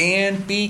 ANP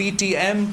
PTM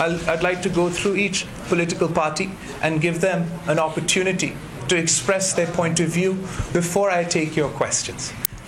I'd like to go through each political party and give them an opportunity to express their point of view before I take your questions.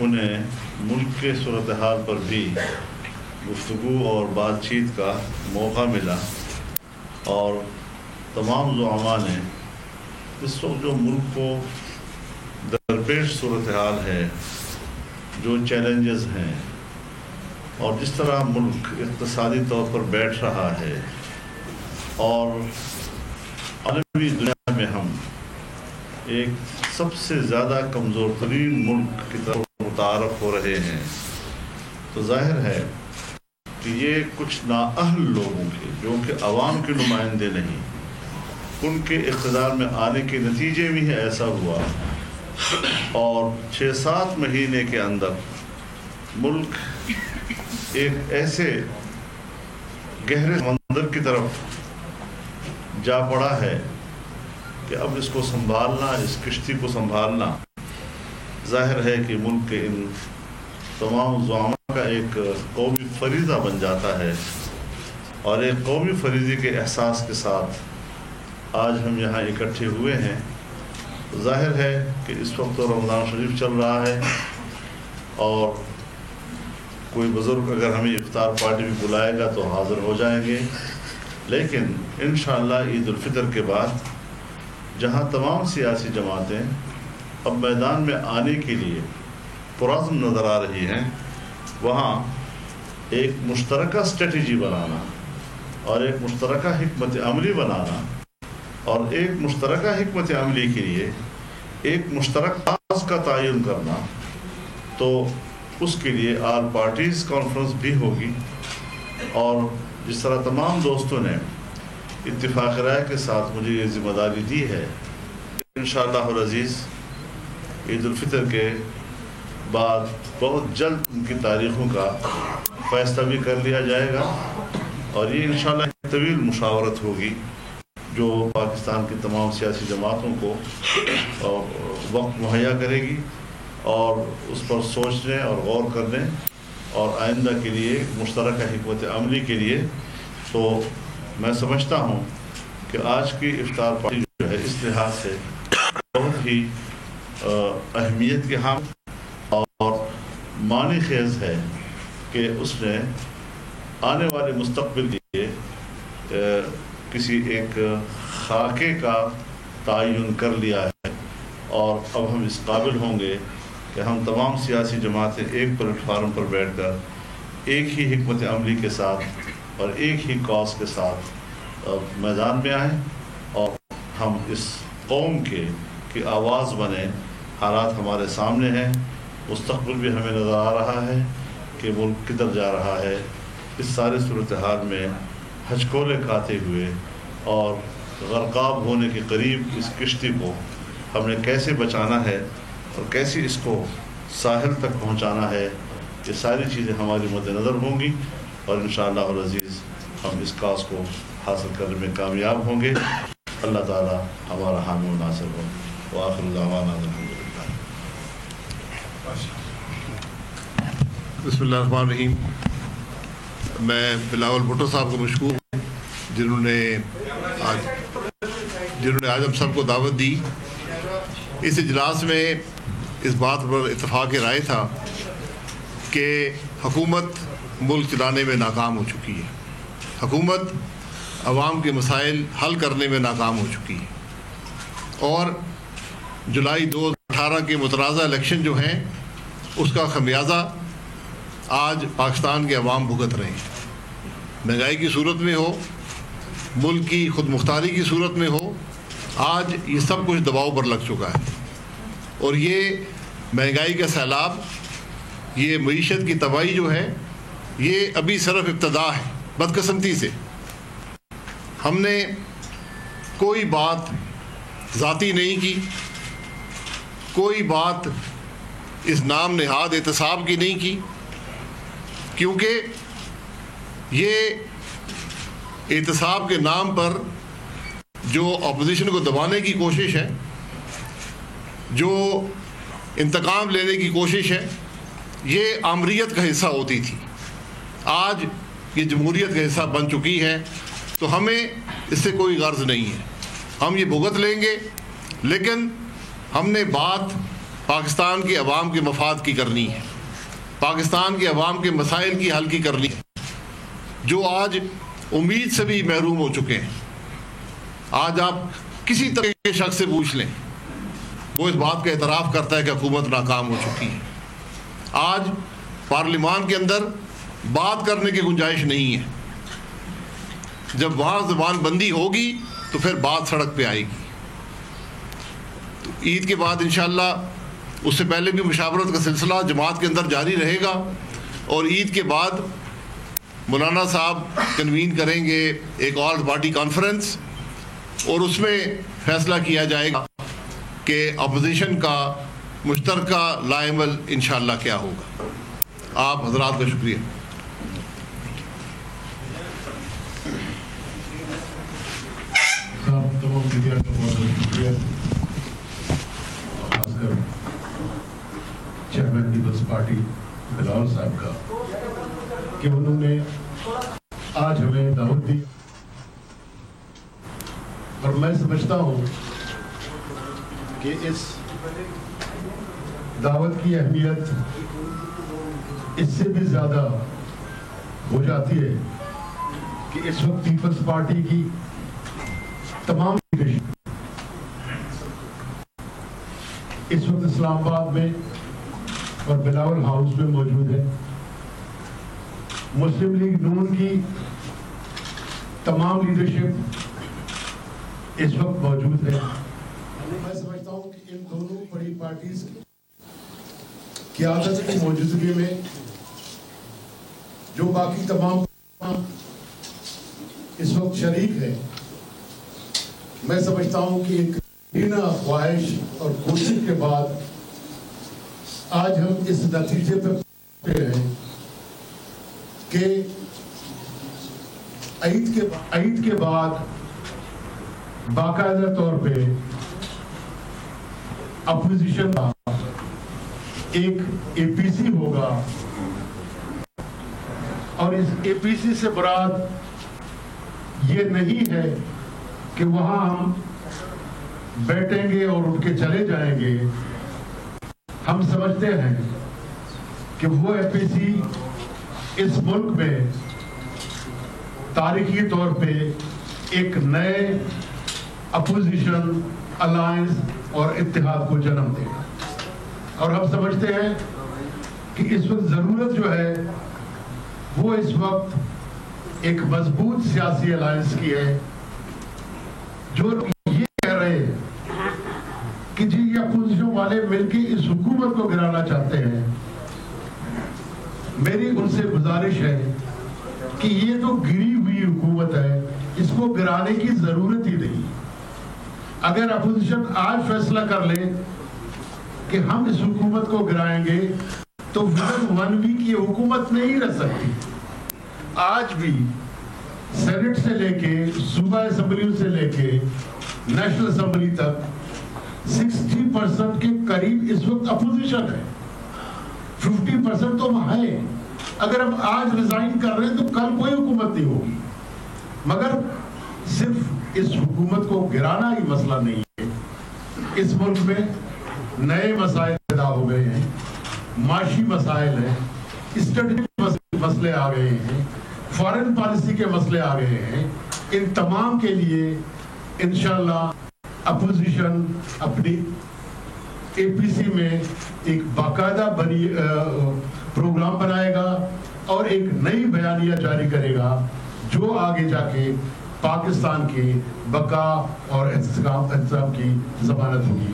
انہیں ملک کے صورتحال پر بھی گفتگو اور بات چیت کا موقع ملا، اور تمام زعماء نے اس وقت جو ملک کو درپیش صورتحال ہے، جو چیلنجز ہیں، اور جس طرح ملک اقتصادی طور پر بیٹھ رہا ہے اور عالمی دنیا میں ہم ایک سب سے زیادہ کمزور ترین ملک کی طرف متعارف ہو رہے ہیں، تو ظاہر ہے کہ یہ کچھ نااہل لوگوں کے، جو کہ عوام کے نمائندے نہیں، ان کے اقتدار میں آنے کے نتیجے میں ہی ایسا ہوا، اور 6-7 مہینے کے اندر ملک ایک ایسے گہرے سمندر کی طرف جا پڑا ہے کہ اب اس کو سنبھالنا، اس کشتی کو سنبھالنا، ظاہر ہے کہ ملک کے ان تمام زعماء کا ایک قومی فریضہ بن جاتا ہے، اور ایک قومی فریضے کے احساس کے ساتھ آج ہم یہاں اکٹھے ہوئے ہیں۔ ظاہر ہے کہ اس وقت تو رمضان شریف چل رہا ہے، اور کوئی بزرگ اگر ہمیں افطار پارٹی بھی بلائے گا تو حاضر ہو جائیں گے، لیکن انشاءاللہ عید الفطر کے بعد جہاں تمام سیاسی جماعتیں اب میدان میں آنے کے لیے پرعزم نظر آ رہی ہیں، وہاں ایک مشترکہ اسٹریٹجی بنانا اور ایک مشترکہ حکمت عملی بنانا، اور ایک مشترکہ حکمت عملی کے لیے ایک مشترک کاز کا تعین کرنا، تو اس کے لیے آل پارٹیز کانفرنس بھی ہوگی، اور جس طرح تمام دوستوں نے اتفاق رائے کے ساتھ مجھے یہ ذمہ داری دی ہے، انشاءاللہ العزیز عید الفطر کے بعد بہت جلد ان کی تاریخوں کا فیصلہ بھی کر لیا جائے گا، اور یہ انشاءاللہ ایک طویل مشاورت ہوگی جو پاکستان کی تمام سیاسی جماعتوں کو وقت مہیا کرے گی، اور اس پر سوچنے اور غور کرنے اور آئندہ کے لیے مشترکہ حکمت عملی کے لیے۔ تو میں سمجھتا ہوں کہ آج کی افطار پارٹی جو ہے اس لحاظ سے بہت ہی اہمیت کے حامل اور معنی خیز ہے کہ اس نے آنے والے مستقبل کے لیے کسی ایک خاکے کا تعین کر لیا ہے، اور اب ہم اس قابل ہوں گے کہ ہم تمام سیاسی جماعتیں ایک پلیٹ فارم پر بیٹھ کر ایک ہی حکمت عملی کے ساتھ اور ایک ہی کاز کے ساتھ میدان میں آئیں، اور ہم اس قوم کی آواز بنیں۔ حالات ہمارے سامنے ہیں، مستقبل بھی ہمیں نظر آ رہا ہے کہ ملک کدھر جا رہا ہے۔ اس سارے صورتحال میں ہچکولے کھاتے ہوئے اور غرقاب ہونے کے قریب اس کشتی کو ہم نے کیسے بچانا ہے اور کیسے اس کو ساحل تک پہنچانا ہے، یہ ساری چیزیں ہماری مد نظر ہوں گی، اور انشاءاللہ العزیز ہم اس کاز کو حاصل کرنے میں کامیاب ہوں گے۔ اللہ تعالی ہمارا حامی و ناصر ہو۔ وآخر دعوانا الحمدللہ۔ بسم اللہ الرحمن الرحیم۔ میں بلاول بھٹو صاحب کو مشکور ہوں جنہوں نے آج ہم سب کو دعوت دی۔ اس اجلاس میں اس بات پر اتفاق رائے تھا کہ حکومت ملک چلانے میں ناکام ہو چکی ہے، حکومت عوام کے مسائل حل کرنے میں ناکام ہو چکی ہے، اور جولائی 2018 کے متنازع الیکشن جو ہیں اس کا خمیازہ آج پاکستان کے عوام بھگت رہے ہیں۔ مہنگائی کی صورت میں ہو، ملک کی خود مختاری کی صورت میں ہو، آج یہ سب کچھ دباؤ پر لگ چکا ہے، اور یہ مہنگائی کا سیلاب، یہ معیشت کی تباہی جو ہے، یہ ابھی صرف ابتدا ہے۔ بدقسمتی سے ہم نے کوئی بات ذاتی نہیں کی، کوئی بات اس نام نہاد احتساب کی نہیں کی، کیونکہ یہ احتساب کے نام پر جو اپوزیشن کو دبانے کی کوشش ہے، جو انتقام لینے کی کوشش ہے، یہ آمریت کا حصہ ہوتی تھی۔ آج یہ جمہوریت کا حصہ بن چکی ہے، تو ہمیں اس سے کوئی غرض نہیں ہے، ہم یہ بھگت لیں گے، لیکن ہم نے بات پاکستان کے عوام کے مفاد کی کرنی ہے، پاکستان کے عوام کے مسائل کی حل کی کرنی ہے، جو آج امید سے بھی محروم ہو چکے ہیں۔ آج آپ کسی طرح کے شخص سے پوچھ لیں، وہ اس بات کا اعتراف کرتا ہے کہ حکومت ناکام ہو چکی ہے۔ آج پارلیمان کے اندر بات کرنے کی گنجائش نہیں ہے۔ جب وہاں زبان بندی ہوگی تو پھر بات سڑک پہ آئے گی۔ تو عید کے بعد انشاءاللہ، اس سے پہلے بھی مشاورت کا سلسلہ جماعت کے اندر جاری رہے گا، اور عید کے بعد مولانا صاحب کنوین کریں گے ایک آل پارٹی کانفرنس، اور اس میں فیصلہ کیا جائے گا کہ اپوزیشن کا مشترکہ لائحہ عمل انشاءاللہ کیا ہوگا۔ آپ حضرات کا شکریہ۔ تمام میڈیا کا بہت بہت شکریہ، خاص کر چیئرمین پیپلز پارٹی بلاول صاحب کا کہ انہوں نے آج ہمیں دعوت دی، اور میں سمجھتا ہوں کہ اس دعوت کی اہمیت اس سے بھی زیادہ ہو جاتی ہے کہ اس وقت پیپلز پارٹی کی تمام لیڈرشپ اس وقت اسلام آباد میں اور بلاول ہاؤس میں موجود ہے۔ مسلم لیگ نون کی تمام لیڈرشپ اس وقت موجود ہے۔ میں سمجھتا ہوں کہ ان دونوں بڑی پارٹیز کی قیادت کی موجودگی میں جو باقی تمام اس وقت شریک ہے، میں سمجھتا ہوں کہ ایک بنا خواہش اور کوشش کے بعد آج ہم اس نتیجے پر پہنچے ہیں کہ عید کے بعد باقاعدہ طور پہ اپوزیشن کا ایک اے پی سی ہوگا، اور اس اے پی سی سے مراد یہ نہیں ہے کہ وہاں ہم بیٹھیں گے اور اٹھ کے چلے جائیں گے۔ ہم سمجھتے ہیں کہ وہ اے پی سی اس ملک میں تاریخی طور پہ ایک نئے اپوزیشن الائنس اور اتحاد کو جنم دے گا، اور ہم سمجھتے ہیں کہ اس وقت ضرورت جو ہے وہ اس وقت ایک مضبوط سیاسی الائنس کی ہے، جو یہ کہہ رہے ہیں کہ جی یہ اپوزیشن والے مل کے اس حکومت کو گرانا چاہتے ہیں۔ میری ان سے گزارش ہے کہ یہ تو گری ہوئی حکومت ہے، اس کو گرانے کی ضرورت ہی نہیں۔ اگر اپوزیشن آج فیصلہ کر لے کہ ہم اس حکومت کو گرائیں گے تو ودن 1 ویک یہ حکومت نہیں رہ سکتی۔ آج بھی سینٹ سے لے کے صوبہ اسمبلی سے لے کے نیشنل اسمبلی تک 60% کے قریب اس وقت اپوزیشن ہے، 50% تو وہاں ہے۔ اگر ہم آج ریزائن کر رہے ہیں تو کل کوئی حکومت نہیں ہوگی، مگر صرف اس حکومت کو گرانا ہی مسئلہ نہیں ہے۔ اس ملک میں نئے مسائل پیدا ہو گئے ہیں، معاشی مسائل ہیں، اسٹریٹجک مسئلے آ گئے ہیں، فارن پالیسی کے مسئلے آ گئے ہیں۔ ان تمام کے لیے انشاءاللہ اپوزیشن اپنی اے پی سی میں ایک باقاعدہ پروگرام بنائے گا اور ایک نئی بیانیہ جاری کرے گا جو آگے جا کے پاکستان کی بقا اور احتساب کی ضمانت ہوگی۔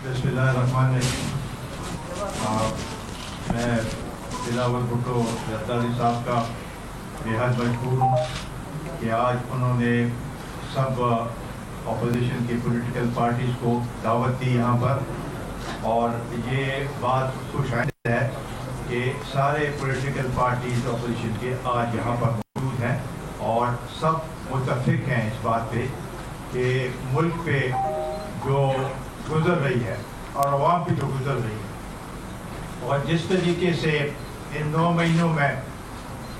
بسم اللہ الرحمن الرحیم۔ میں بلاول بھٹو زرداری صاحب کا بےحد مشکور ہوں کہ آج انہوں نے سب اپوزیشن کی پولیٹیکل پارٹیز کو دعوت دی یہاں پر، اور یہ بات خوش آئند ہے کہ سارے پولیٹیکل پارٹیز اپوزیشن کے آج یہاں پر موجود ہیں، اور سب متفق ہیں اس بات پہ کہ ملک پہ جو گزر رہی ہے اور عوام پہ جو گزر رہی ہے، اور جس طریقے سے ان 9 مہینوں میں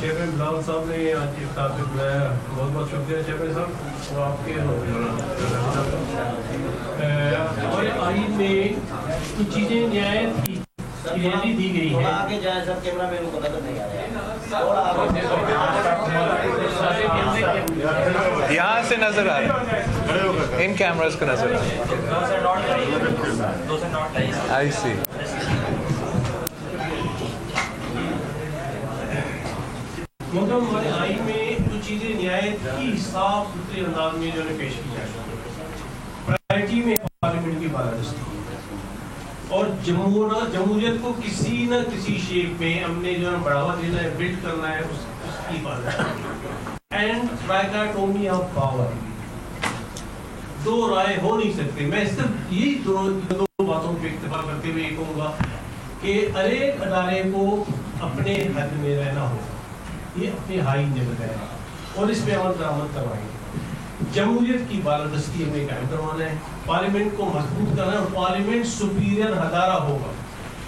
چیئرمین بلاول صاحب نے آج افطار پہ بلایا، بہت بہت شکریہ چیئرمین صاحب. اور آپ کے ہمارے آئین میں کچھ چیزیں نہایت کلیئرلی دی گئی ہیں. آگے جائیں سب، کیمرہ مین کو نظر نہیں آ رہا ہے. یہاں سے نظر آ رہا ہے، ان کیمراز کو نظر آ رہا ہے. آئی سی. مطلب ہمارے آئین میں کچھ چیزیں نہایت ہی صاف ستھرے انداز میں جو نے پیش کی جائے. پرائرٹی میں پارلیمنٹ کی بالادستی اور جمہوریت کو کسی نہ کسی شیپ میں ہم نے جو ہے بڑھاوا دینا ہے، بلڈ کرنا ہے، اس کی بالادستی. اینڈ ٹرائکاٹومی آف پاور، دو رائے ہو نہیں سکتے. میں صرف یہی دو باتوں پہ اکتفا کرتے ہوئے یہ کہوں گا کہ ہر ایک ادارے کو اپنے حد میں رہنا ہوگا. یہ اپنے ہائی نے بتایا اور اس پہ عمل درآمد کروائیں گے. جمہوریت کی بالادستی ہمیں قائم کروانا ہے، پارلیمنٹ کو مضبوط کرنا ہے، اور پارلیمنٹ سپیریئر ادارہ ہوگا.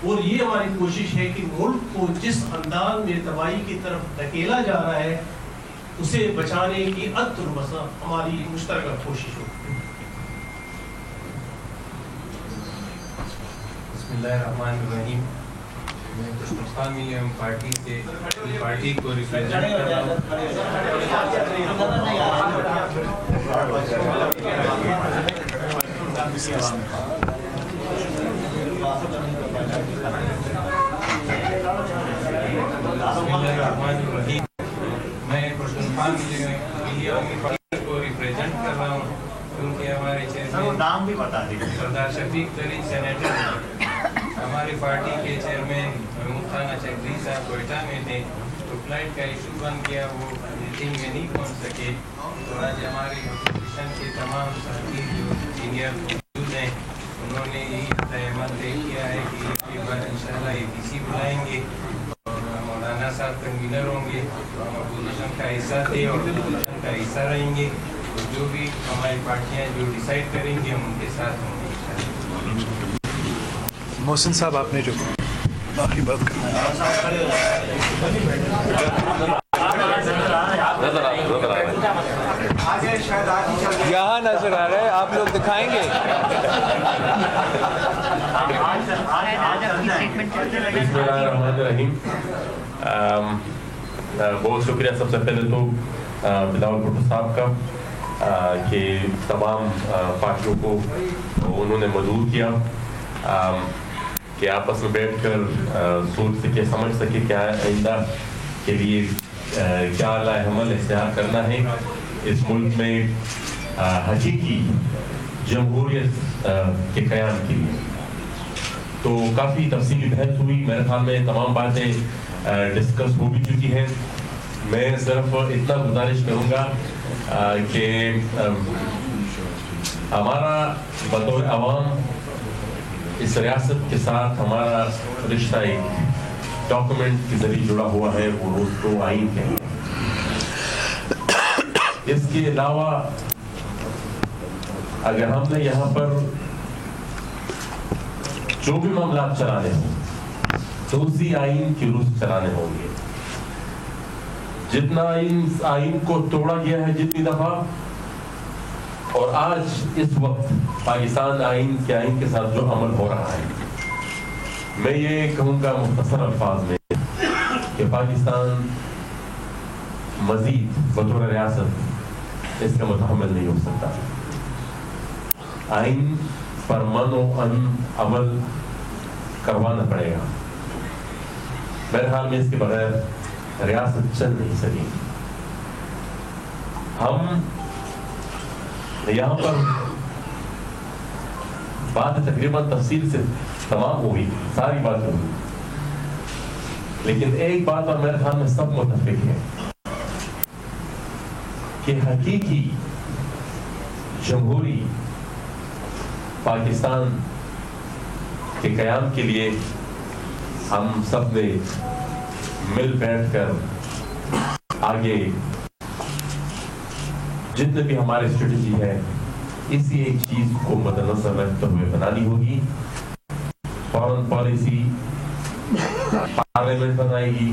اور یہ ہماری کوشش ہے کہ ملک کو جس انداز میں تباہی کی طرف دھکیلا جا رہا ہے اسے بچانے کی عطر مسا ہماری مشترکہ کوشش ہوگی. بسم اللہ الرحمن الرحیم. میں خوشبختان ملیم پارٹی سے پارٹی کو ریپرزینٹ کر رہا ہوں. میں خوشبختان ملیم پارٹی کو ریپرزینٹ کر رہا ہوں کیونکہ ہمارے چیئرمین نام بھی بتا دیجیے. سردار شفیق ترین سینیٹر ہماری پارٹی کے چیئرمین محمود خان چکری صاحب کوئٹہ میں تھے تو فلائٹ کا ایشو بن گیا، وہ میٹنگ میں نہیں پہنچ سکے. تو آج ہماری اپوزیشن کے تمام صحافی جو سینئر موجود ہیں انہوں نے یہی احمد طے کیا ہے کہ ایک بار انشاءاللہ APC بلائیں گے اور مولانا صاحب کنوینر ہوں گے. ہم اپوزیشن کا حصہ تھے اور اپوزیشن کا حصہ رہیں گے. جو بھی ہماری پارٹیاں جو ڈیسائیڈ کریں گے ہم ان کے ساتھ ہوں گے. محسن صاحب آپ نے جو باقی بات کرنا یہاں نظر آ رہا ہے، آپ لوگ دکھائیں گے. بسم اللہ الرحمن الرحیم. بہت شکریہ سب سے پہلے تو بلاول بھٹو صاحب کا کہ تمام پارٹیوں کو انہوں نے مدعو کیا کہ آپس میں بیٹھ کر سوچ سکے، سمجھ سکے کیا آئندہ کے لیے کیا اعلیٰ عمل اختیار کرنا ہے اس ملک میں حقیقی جمہوریت کے قیام کے لیے. تو کافی تفصیلی بحث ہوئی، میرے خیال میں تمام باتیں ڈسکس ہو بھی چکی ہیں. میں صرف اتنا گزارش کروں گا کہ ہمارا بطور عوام اس ریاست کے ساتھ ہمارا رشتہ ایک ڈاکومنٹ کے ذریعے جڑا ہوا ہے، وہ روز تو آئین ہے. اس کے علاوہ اگر ہم نے یہاں پر جو بھی معاملات چلانے ہوں تو اسی آئین کے روز چلانے ہوں گے. جتنا آئین کو توڑا گیا ہے جتنی دفعہ، اور آج اس وقت پاکستان آئین کے ساتھ جو عمل ہو رہا ہے، میں یہ کہوں گا مختصر الفاظ میں کہ پاکستان مزید بطور ریاست اس کا متحمل نہیں ہو سکتا. آئین پر من و عمل کروانا پڑے گا. میرے خیال میں اس کے بغیر ریاست چل نہیں سکی. ہم یہاں پر بات تقریباً تفصیل سے تمام ہوئی، ساری باتیں ہوئی، لیکن ایک بات اور میرے خیال میں سب متفق ہیں کہ حقیقی جمہوری پاکستان کے قیام کے لیے ہم سب نے مل بیٹھ کر آگے جتنے بھی ہماری اسٹریٹجی ہے اسی ایک چیز کو مد نظر رکھتے ہوئے بنانی ہوگی. فارن پالیسی پارلیمنٹ بنائے گی،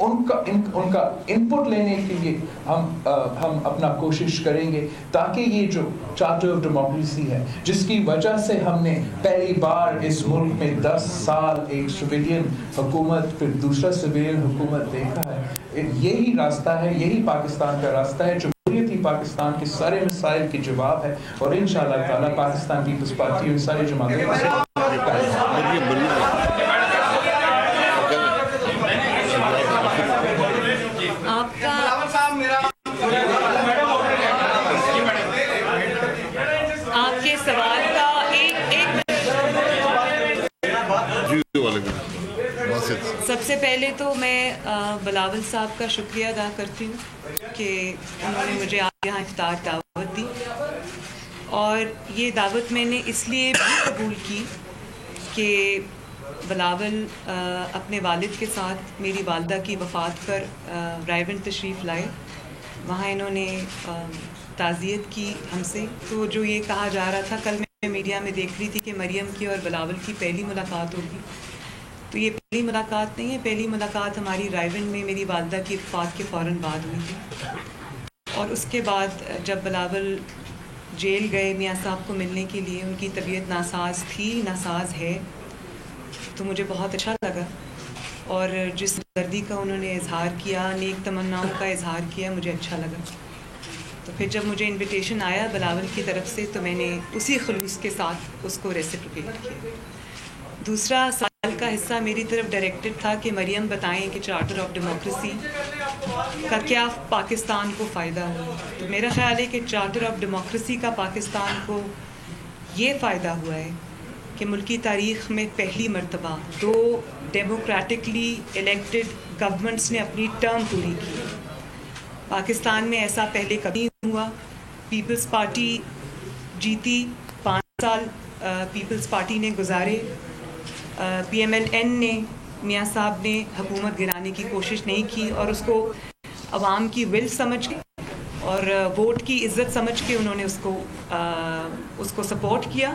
ان کا انپٹ لینے کے لیے ہم اپنا کوشش کریں گے تاکہ یہ جو چارٹر آف ڈیموکریسی ہے جس کی وجہ سے ہم نے پہلی بار اس ملک میں 10 سال ایک سویلین حکومت پھر دوسرا سویلین حکومت دیکھا ہے، یہی راستہ ہے، یہی پاکستان کا راستہ ہے، جمہوریتی پاکستان کے سارے مسائل کے جواب ہے، اور انشاءاللہ تعالیٰ پاکستان پیپلز پارٹی ان سارے جماعتوں آپ کے سوال کا سب سے پہلے تو میں بلاول صاحب کا شکریہ ادا کرتی ہوں کہ انہوں نے مجھے یہاں افطار دعوت دی، اور یہ دعوت میں نے اس لیے بھی قبول کی کہ بلاول اپنے والد کے ساتھ میری والدہ کی وفات پر رائیونڈ تشریف لائے، وہاں انہوں نے تعزیت کی ہم سے۔ تو جو یہ کہا جا رہا تھا، کل میں میڈیا میں دیکھ رہی تھی کہ مریم کی اور بلاول کی پہلی ملاقات ہوگی، تو یہ پہلی ملاقات نہیں ہے، پہلی ملاقات ہماری رائیونڈ میں میری والدہ کی وفات کے فوراً بعد ہوئی تھی، اور اس کے بعد جب بلاول جیل گئے میاں صاحب کو ملنے کے لیے، ان کی طبیعت ناساز تھی، ناساز ہے، تو مجھے بہت اچھا لگا، اور جس دردی کا انہوں نے اظہار کیا، نیک تمناؤں کا اظہار کیا، مجھے اچھا لگا۔ تو پھر جب مجھے انویٹیشن آیا بلاول کی طرف سے تو میں نے اسی خلوص کے ساتھ اس کو ریسیپروکیٹ کیا۔ دوسرا سوال کا حصہ میری طرف ڈائریکٹڈ تھا کہ مریم بتائیں کہ چارٹر آف ڈیموکریسی کا کیا پاکستان کو فائدہ ہوا۔ تو میرا خیال ہے کہ چارٹر آف ڈیموکریسی کا پاکستان کو یہ فائدہ ہوا ہے کہ ملکی تاریخ میں پہلی مرتبہ 2 ڈیموکریٹکلی الیکٹڈ گورنمنٹس نے اپنی ٹرم پوری کی۔ پاکستان میں ایسا پہلے کبھی نہیں ہوا، پیپلز پارٹی جیتی، 5 سال پیپلز پارٹی نے گزارے، پی ایم ایل این نے، میاں صاحب نے حکومت گرانے کی کوشش نہیں کی، اور اس کو عوام کی ول سمجھ کے اور ووٹ کی عزت سمجھ کے انہوں نے اس کو سپورٹ کیا،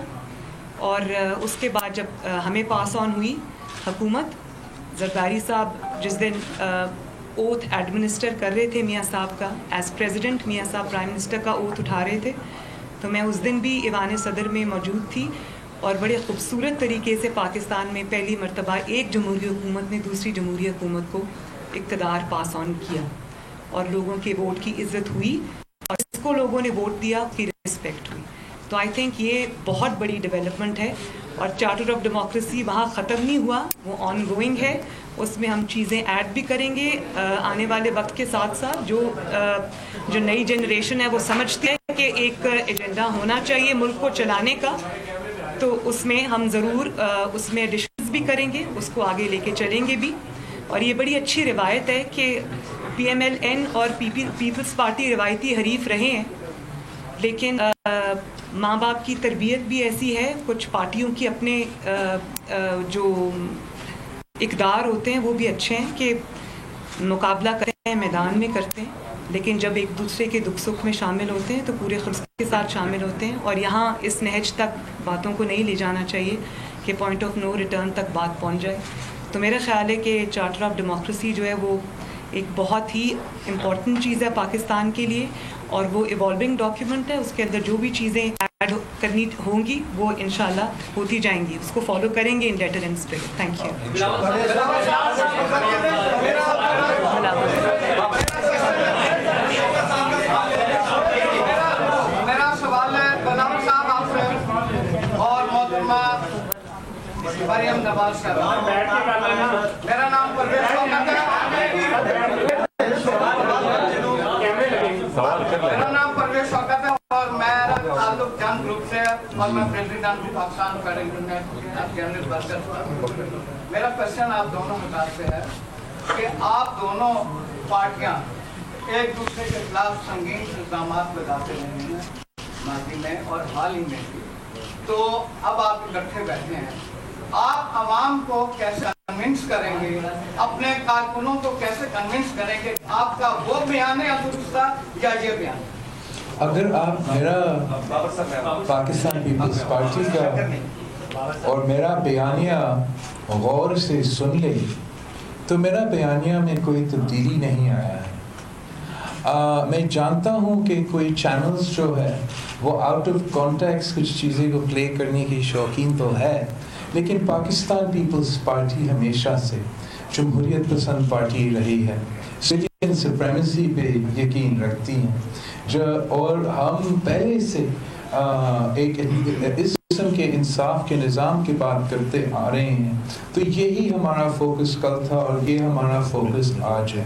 اور اس کے بعد جب ہمیں پاس آن ہوئی حکومت، زرداری صاحب جس دن اوتھ ایڈمنسٹر کر رہے تھے میاں صاحب کا ایز پریزیڈنٹ، میاں صاحب پرائم منسٹر کا اوتھ اٹھا رہے تھے، تو میں اس دن بھی ایوان صدر میں موجود تھی، اور بڑے خوبصورت طریقے سے پاکستان میں پہلی مرتبہ ایک جمہوری حکومت نے دوسری جمہوری حکومت کو اقتدار پاس آن کیا، اور لوگوں کے ووٹ کی عزت ہوئی، اور جس کو لوگوں نے ووٹ دیا اس کی رسپیکٹ ہوئی۔ تو آئی تھنک یہ بہت بڑی ڈیولپمنٹ ہے، اور چارٹر آف ڈیموکریسی وہاں ختم نہیں ہوا، وہ آن گوئنگ ہے، اس میں ہم چیزیں ایڈ بھی کریں گے آنے والے وقت کے ساتھ ساتھ۔ جو نئی جنریشن ہے وہ سمجھتی ہے کہ ایک ایجنڈا ہونا چاہیے ملک کو چلانے کا، تو اس میں ہم ضرور اس میں ایڈیشنز بھی کریں گے، اس کو آگے لے کے چلیں گے بھی، اور یہ بڑی اچھی روایت ہے کہ پی ایم ایل این اور پیپلز پارٹی روایتی حریف رہے ہیں، لیکن ماں باپ کی تربیت بھی ایسی ہے، کچھ پارٹیوں کی اپنے جو اقدار ہوتے ہیں وہ بھی اچھے ہیں کہ مقابلہ کرتے ہیں، میدان میں کرتے ہیں، لیکن جب ایک دوسرے کے دکھ سکھ میں شامل ہوتے ہیں تو پورے خلوص کے ساتھ شامل ہوتے ہیں، اور یہاں اس نہج تک باتوں کو نہیں لے جانا چاہیے کہ پوائنٹ آف نو ریٹرن تک بات پہنچ جائے۔ تو میرا خیال ہے کہ چارٹر آف ڈیموکریسی جو ہے وہ ایک بہت ہی امپورٹنٹ چیز ہے پاکستان کے لیے، اور وہ ایوالونگ ڈاکیومنٹ ہے، اس کے اندر جو بھی چیزیں ایڈ کرنی ہوں گی وہ انشاءاللہ ہوتی جائیں گی، اس کو فالو کریں گے in letter and spirit. Thank you. میرا سوال ہے بلاول صاحب آپ سے اور محترمہ مریم نواز صاحب۔ میرا نام پرویز شوکت ہے، میرا نام پرویز شوکت ہے، اور میرا تعلق جنگ گروپ سے ہے، اور میں پریزیڈنٹ پاکستان جنرل ورکر۔ میرا کوشچن آپ دونوں حضرات سے ہے کہ آپ دونوں پارٹیاں ایک دوسرے کے خلاف سنگین الزامات لگاتے رہے ہیں ماضی میں اور حال ہی میں بھی، تو اب آپ اکٹھے بیٹھے ہیں، آپ عوام کو کیسے کنونس کریں گے، اپنے کارکنوں کو کیسے کنونس کریں گے آپ کا وہ بیان ہے درستہ یا یہ بیان؟ اگر آپ میرا پاکستان پیپلز پارٹی کا اور میرا بیانیہ غور سے سن لیں تو میرا بیانیہ میں کوئی تبدیلی نہیں آیا ہے. میں جانتا ہوں کہ کوئی چینلز جو ہے وہ آؤٹ آف کانٹیکس کچھ چیزیں کو پلے کرنے کی شوقین تو ہے، لیکن پاکستان پیپلز پارٹی ہمیشہ سے جمہوریت پسند پارٹی رہی ہے، سٹیزن سپریمیسی پہ یقین رکھتی ہیں، اور ہم پہلے سے ایک اس قسم کے انصاف کے نظام کی بات کرتے آ رہے ہیں. تو یہی ہمارا فوکس کل تھا اور یہ ہمارا فوکس آج ہے.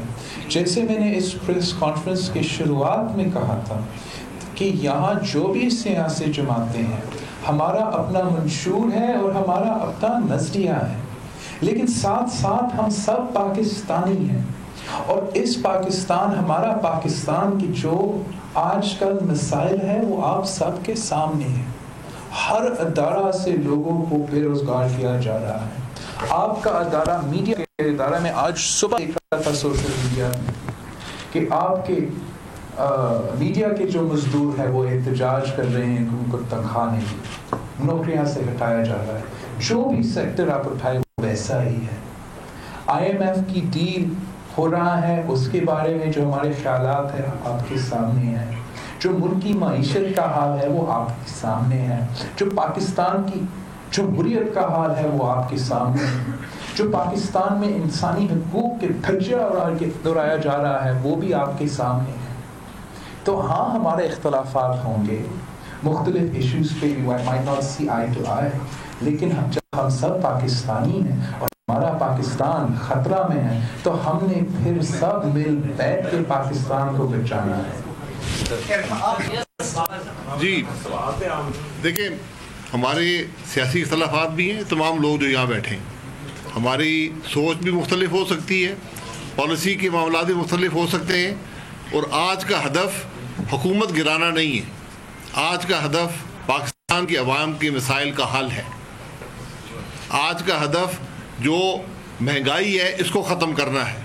جیسے میں نے اس پریس کانفرنس کی شروعات میں کہا تھا کہ یہاں جو بھی سیاسی جماعتیں ہیں ہمارا اپنا منشور ہے اور ہمارا اپنا نظریہ ہے، لیکن ساتھ ساتھ ہم سب پاکستانی ہیں، اور اس پاکستان ہمارا پاکستان کی جو آج کل مسائل ہے وہ آپ سب کے سامنے ہیں. ہر ادارہ سے لوگوں کو بے روزگار کیا جا رہا ہے. آپ کا ادارہ میڈیا کے ادارہ میں آج صبح دیکھ رہا تھا سوشل میڈیا میں کہ آپ کے میڈیا کے جو مزدور ہیں وہ احتجاج کر رہے ہیں کہ ان کو تنخواہ نہیں، نوکریاں سے ہٹایا جا رہا ہے. جو بھی سیکٹر آپ اٹھائے وہ ویسا ہی ہے. IMF کی ڈیل ہو رہا ہے، اس کے بارے میں جو ہمارے خیالات ہیں آپ کے سامنے ہیں. جو ملک کی معیشت کا حال ہے وہ آپ کے سامنے ہے. جو پاکستان کی جمہوریت کا حال ہے وہ آپ کے سامنے ہے. جو پاکستان میں انسانی حقوق کے دھجہ دہرایا جا رہا ہے وہ بھی آپ کے سامنے ہے. تو ہاں ہمارے اختلافات ہوں گے، مختلف ایشوز پہ we might not see eye to eye، لیکن جب ہم سب پاکستانی ہیں اور ہمارا پاکستان خطرہ میں ہے تو ہم نے پھر سب مل بیٹھ کے پاکستان کو بچانا ہے. جی دیکھیں، ہمارے سیاسی اختلافات بھی ہیں. تمام لوگ جو یہاں بیٹھے ہیں ہماری سوچ بھی مختلف ہو سکتی ہے، پالیسی کے معاملات بھی مختلف ہو سکتے ہیں، اور آج کا ہدف حکومت گرانا نہیں ہے. آج کا ہدف پاکستان کے عوام کے مسائل کا حل ہے. آج کا ہدف جو مہنگائی ہے اس کو ختم کرنا ہے،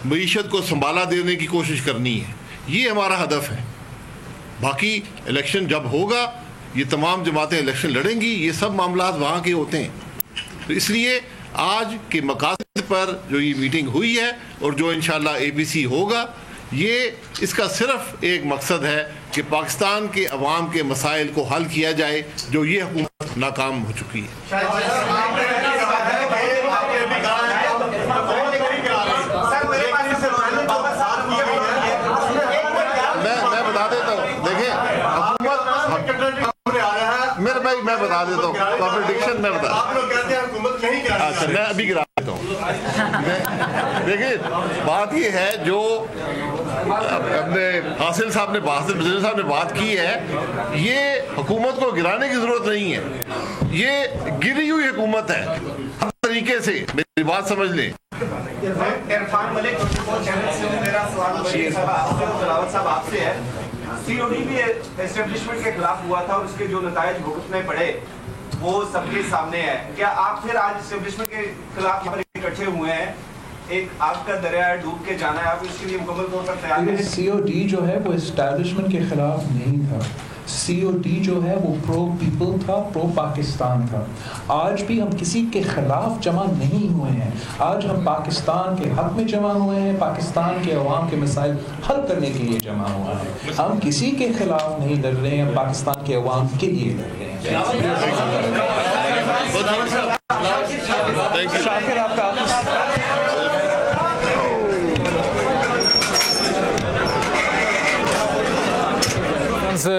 معیشت کو سنبھالا دینے کی کوشش کرنی ہے. یہ ہمارا ہدف ہے. باقی الیکشن جب ہوگا یہ تمام جماعتیں الیکشن لڑیں گی، یہ سب معاملات وہاں کے ہوتے ہیں. تو اس لیے آج کے مقاصد پر جو یہ میٹنگ ہوئی ہے اور جو انشاءاللہ ABC ہوگا، یہ اس کا صرف ایک مقصد ہے کہ پاکستان کے عوام کے مسائل کو حل کیا جائے جو یہ حکومت ناکام ہو چکی ہے. میں بتا دیتا ہوں، دیکھیں میں بتا دیتا ہوں کانٹرڈکشن میں بتا. اچھا میں ابھی گرا دیتا ہوں. دیکھیں بات یہ ہے جو اپنے حاصل صاحب نے بات کی ہے، یہ حکومت کو گرانے کی ضرورت نہیں ہے. یہ گری ہوئی حکومت ہے ہر طریقے سے. میری بات سمجھ لیں. عرفان ملک سے میرا سوال صاحب آپ سے ہے. COD بھی اسٹیبلشمنٹ کے خلاف ہوا تھا اور اس کے جو نتائج بھگتنے پڑے وہ سب کے سامنے ہے. کیا آپ پھر آج اسٹیبلشمنٹ کے خلاف یہاں پر اکٹھے ہوئے ہیں؟ ایک آپ کا دریا ڈوب کے جانا ہے، آپ اس کے لیے مکمل طور پر تیار ہیں؟ COD جو ہے وہ اسٹیبلشمنٹ کے خلاف نہیں تھا. COD جو ہے وہ پرو پیپل تھا، پرو پاکستان تھا. آج بھی ہم کسی کے خلاف جمع نہیں ہوئے ہیں. آج ہم پاکستان کے حق میں جمع ہوئے ہیں، پاکستان کے عوام کے مسائل حل کرنے کے لیے جمع ہوا ہے. ہم کسی کے خلاف نہیں لڑ رہے ہیں، ہم پاکستان کے عوام کے لیے لڑ رہے ہیں. شاکر آپ کا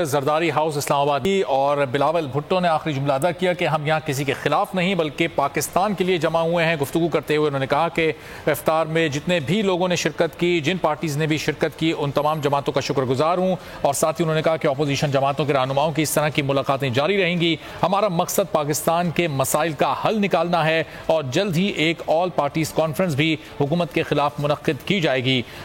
زرداری ہاؤس اسلام آباد اور بلاول بھٹو نے آخری جملہ ادا کیا کہ ہم یہاں کسی کے خلاف نہیں بلکہ پاکستان کے لیے جمع ہوئے ہیں. گفتگو کرتے ہوئے انہوں نے کہا کہ افطار میں جتنے بھی لوگوں نے شرکت کی، جن پارٹیز نے بھی شرکت کی، ان تمام جماعتوں کا شکر گزار ہوں. اور ساتھ ہی انہوں نے کہا کہ اپوزیشن جماعتوں کے رہنماؤں کی اس طرح کی ملاقاتیں جاری رہیں گی. ہمارا مقصد پاکستان کے مسائل کا حل نکالنا ہے اور جلد ہی ایک آل پارٹیز کانفرنس بھی حکومت کے خلاف منعقد کی جائے گی.